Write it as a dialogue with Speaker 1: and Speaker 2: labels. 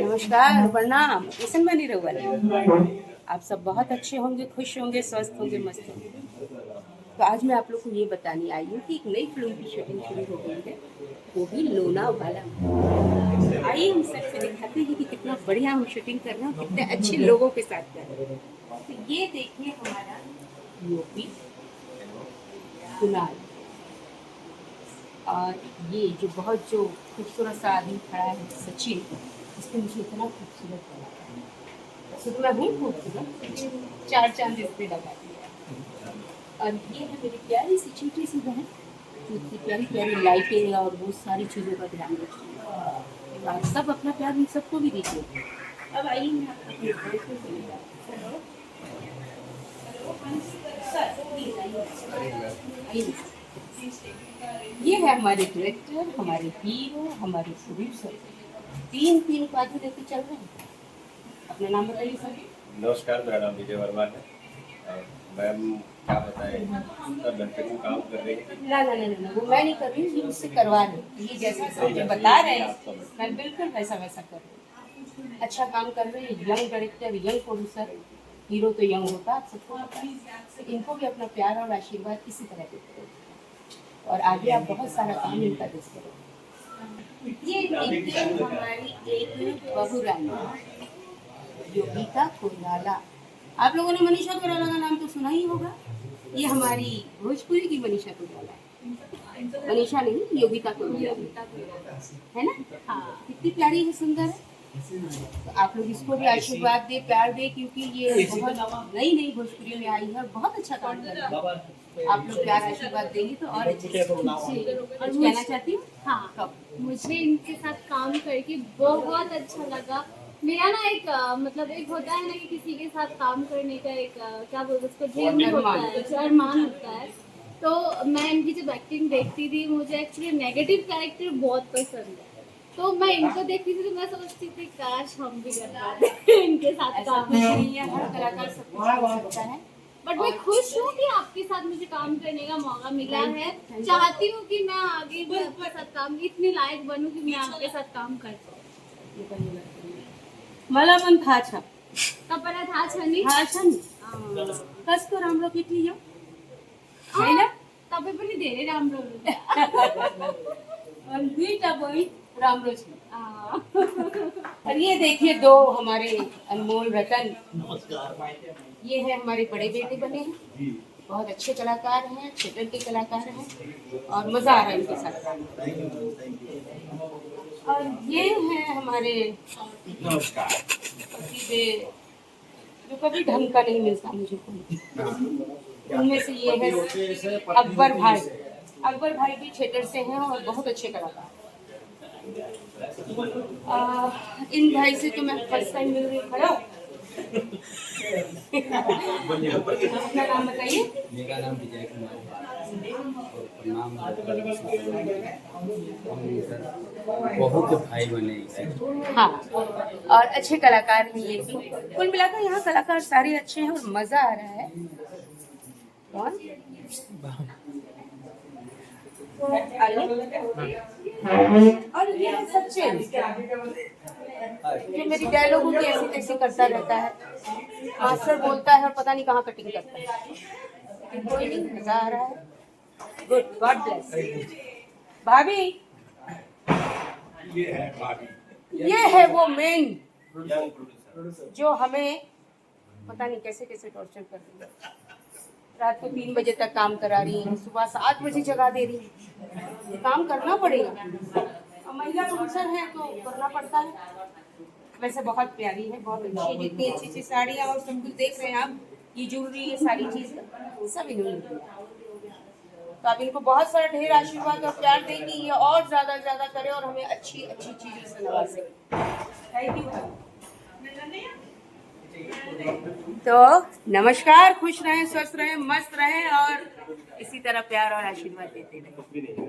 Speaker 1: नमस्कार, प्रणाम। कैसन बनी रहुआ? आप सब बहुत अच्छे होंगे, खुश होंगे, स्वस्थ होंगे, मस्त होंगे। तो आज मैं आप लोग को ये बताने आई हूँ कि एक नई फिल्म की शूटिंग शुरू हो गई है, वो भी लोनावाला में। आइए हम सबसे दिखाते हैं कि कितना बढ़िया हम शूटिंग कर रहे हैं और कितने अच्छे लोगों के साथ कर रहे हैं। तो ये देखिए हमारा यूपी कुनाल, और ये जो बहुत जो खूबसूरत सा आदमी खड़ा है सचिन, इसको मुझे इतना खूबसूरत लगा। शुरू में हूँ खूबसूरत, चार चांद इस पे लगा दिया। और ये है मेरी प्यारी सी छोटी सी बहन, जो इतनी प्यारी प्यारी लाइटिंग और वो सारी चीज़ों का ध्यान रखती है। तो आप सब अपना प्यार हम सबको भी दीजिए। अब आइए मैं आपको अपने घर पे चले जाती हूँ। आइए। ये है हमारे डायरेक्टर, हमारे हीरो, हमारे प्रोड्यूसर, तीन तीन उपाधि लेके चल रहे हैं। अपना नाम बताइए सर।
Speaker 2: नमस्कार, मेरा नाम विजय वर्मा है। मैम क्या बताएं, बेहतरीन काम कर रही है।
Speaker 1: ना, वो मैं नहीं कर रही हूँ, ये मुझसे करवा रहे हैं। ये जैसे मुझे बता रहे हैं मैं बिल्कुल वैसा वैसा कर रही हूँ। अच्छा काम कर रहे हैं, young director, young producer. Hero तो यंग होता है, आप सबको पता है। तो इनको भी अपना प्यार और आशीर्वाद इसी तरह देते रहो और आगे आप बहुत सारा काम इनका देखते रहो। ये देखिए हमारी एक बहू रानी योगिता कोइराला। आप लोगों ने मनीषा कोइराला का नाम तो सुना ही होगा। ये हमारी भोजपुरी की मनीषा कोइराला है। मनीषा नहीं, योगिता कोइराला है ना। हाँ, कितनी प्यारी है, सुंदर है। तो आप लोग इसको भी आशीर्वाद दे, प्यार दे, क्योंकि ये बहुत नई भोजपुरी में आई है और बहुत अच्छा काम कर रही है। आप लोग प्यार आशीर्वाद देंगे तो और अच्छे। और कहना चाहती हूँ, हाँ,
Speaker 3: मुझे इनके साथ काम करके बहुत अच्छा लगा। मेरा ना एक मतलब एक होता है ना कि किसी के साथ काम करने का एक क्या बोलते उसको ड्रीम होता है, अरमान होता है। तो मैं इनकी जब एक्टिंग देखती थी, मुझे एक्चुअली नेगेटिव कैरेक्टर बहुत पसंद है। तो मैं इनको देखती थी तो मैं सोचती थी काश हम भी कर पाते इनके साथ काम।
Speaker 1: हर कलाकार सब कुछ कर सकता है।
Speaker 3: बट मैं खुश हूँ कि आपके साथ मुझे काम करने का मौका मिला है। चाहती हूँ कि मैं आगे भी आपके साथ काम इतनी लायक बनूँ कि मैं आपके साथ काम कर पाऊँ।
Speaker 1: मला पण थाछा
Speaker 3: कपड़ा था छनी
Speaker 1: कसको राम्रो केटी हो हैन।
Speaker 3: तपाईँ पनि धेरै राम्रो
Speaker 1: और दुईटा बहिनी राम्रो छ। और ये देखिए दो हमारे अनमोल रतन, ये है हमारे बड़े बेटे बने हैं, बहुत अच्छे कलाकार हैं, थिएटर के कलाकार हैं और मजा आ रहा है इनके साथ काम करने। और ये है हमारे पतिदे, जो कभी ढंग का नहीं मिलता मुझे कोई। उनमें से ये है अकबर भाई। अकबर भाई भी थिएटर से हैं और बहुत अच्छे कलाकार हैं। इन भाई से तो मैं फर्स्ट टाइम मिल रही खड़ा। अपना नाम बताइए।
Speaker 4: मेरा नाम विजय कुमार है और बहुत भाई बने।
Speaker 1: हाँ, और अच्छे कलाकार हैं ये भी। कुल मिलाकर यहाँ कलाकार सारे अच्छे हैं और मजा आ रहा है। कौन? और ये है सचिन, जो मेरी डायलॉगों की ऐसी तैसी करता रहता है। मास्टर बोलता है और पता नहीं कहाँ कटिंग करता है, लेकिन कोई नहीं, मजा आ रहा है। Good, God bless. भाभी, ये है वो मेन जो हमें पता नहीं कैसे कैसे टॉर्चर कर रही है। रात को 3 बजे तक काम करा रही है, सुबह 7 बजे जगा दे रही है। काम करना पड़ेगा, महिला प्रोड्यूसर है तो करना पड़ता है। वैसे बहुत प्यारी है, बहुत अच्छी, जितनी अच्छी अच्छी साड़ियाँ और सब कुछ देख रहे हैं आप, ये ज्वेलरी, ये सारी चीजें सब इन्होंने किया। तो आप इनको बहुत सारा ढेर आशीर्वाद और प्यार देंगे, ये और ज्यादा ज्यादा करे और हमें अच्छी अच्छी चीजों से नवाजे। Thank you. तो नमस्कार, खुश रहें, स्वस्थ रहें, मस्त रहें और इसी तरह प्यार और आशीर्वाद देते रहें।